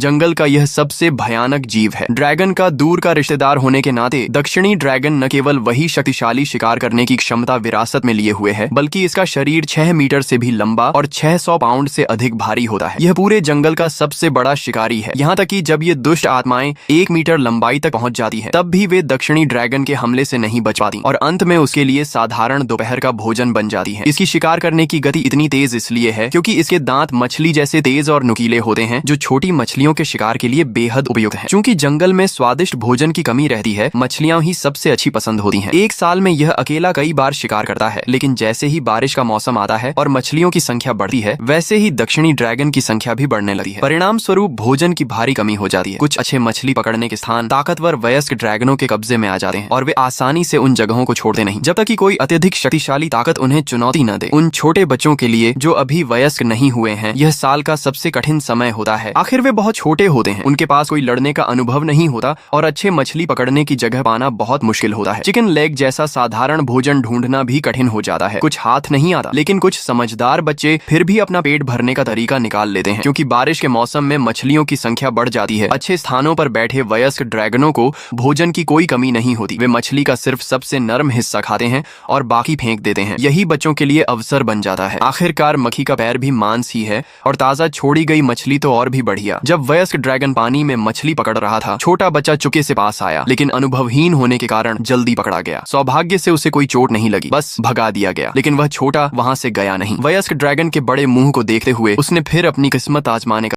जंगल का यह सबसे भयानक जीव है। ड्रैगन का दूर का रिश्तेदार होने के नाते दक्षिणी ड्रैगन न केवल वही शक्तिशाली शिकार करने की क्षमता विरासत में लिए हुए है, बल्कि इसका शरीर 6 मीटर से भी लंबा और 600 पाउंड से अधिक भारी होता है। यह पूरे जंगल का सबसे बड़ा शिकारी है। यहाँ तक कि जब ये दुष्ट आत्माएं 1 मीटर लंबाई तक पहुंच जाती है, तब भी वे दक्षिणी ड्रैगन के हमले से नहीं बच पाती और अंत में उसके लिए साधारण दोपहर का भोजन बन जाती है। इसकी शिकार करने की गति इतनी तेज इसलिए है क्योंकि इसके दांत मछली जैसे तेज और नुकीले होते हैं, जो छोटी मछलियों के शिकार के लिए बेहद उपयुक्त है। चूंकि जंगल में स्वादिष्ट भोजन की कमी रहती है, मछलियां ही सबसे अच्छी पसंद होती हैं। एक साल में यह अकेला कई बार शिकार करता है, लेकिन जैसे ही बारिश का मौसम आता है और मछलियों की संख्या बढ़ती है, वैसे ही दक्षिणी ड्रैगन की संख्या भी बढ़ने लगती है। परिणाम स्वरूप भोजन की भारी कमी हो जाती है। कुछ अच्छे मछली पकड़ने के स्थान ताकतवर वयस्क ड्रैगनों के कब्जे में आ जाते हैं और वे आसानी से उन जगहों को छोड़ते नहीं जब तक कि कोई अत्यधिक शक्तिशाली ताकत उन्हें चुनौती न दे। उन छोटे बच्चों के लिए जो अभी वयस्क नहीं हुए हैं, यह साल का सबसे कठिन समय होता है। आखिर वे बहुत छोटे होते हैं, उनके पास कोई लड़ने का अनुभव नहीं होता और अच्छे मछली पकड़ने की जगह पाना बहुत मुश्किल होता है। चिकन लेग जैसा साधारण भोजन ढूंढना भी कठिन हो जाता है। कुछ हाथ नहीं आता, लेकिन कुछ समझदार बच्चे फिर भी अपना पेट भरने का तरीका निकाल लेते हैं। क्योंकि बारिश के मौसम में मछलियों की संख्या बढ़ जाती है, अच्छे स्थानों पर बैठे वयस्क ड्रैगनों को भोजन की कोई कमी नहीं होती। वे मछली का सिर्फ सबसे नरम हिस्सा खाते हैं और बाकी फेंक देते हैं। यही बच्चों के लिए अवसर बन जाता है। आखिरकार मक्खी का पैर भी मांस ही है और ताजा छोड़ी गई मछली तो और भी बढ़िया। जब वयस्क ड्रैगन पानी में मछली पकड़ रहा था, छोटा बच्चा चुपके से पास आया, लेकिन अनुभवहीन होने के कारण जल्दी पकड़ा गया। सौभाग्य से उसे कोई चोट नहीं लगी, बस भगा दिया गया। लेकिन वह छोटा वहां से गया नहीं। वयस्क ड्रैगन के बड़े मुंह को देखते हुए उसने फिर अपनी किस्मत आजमाने का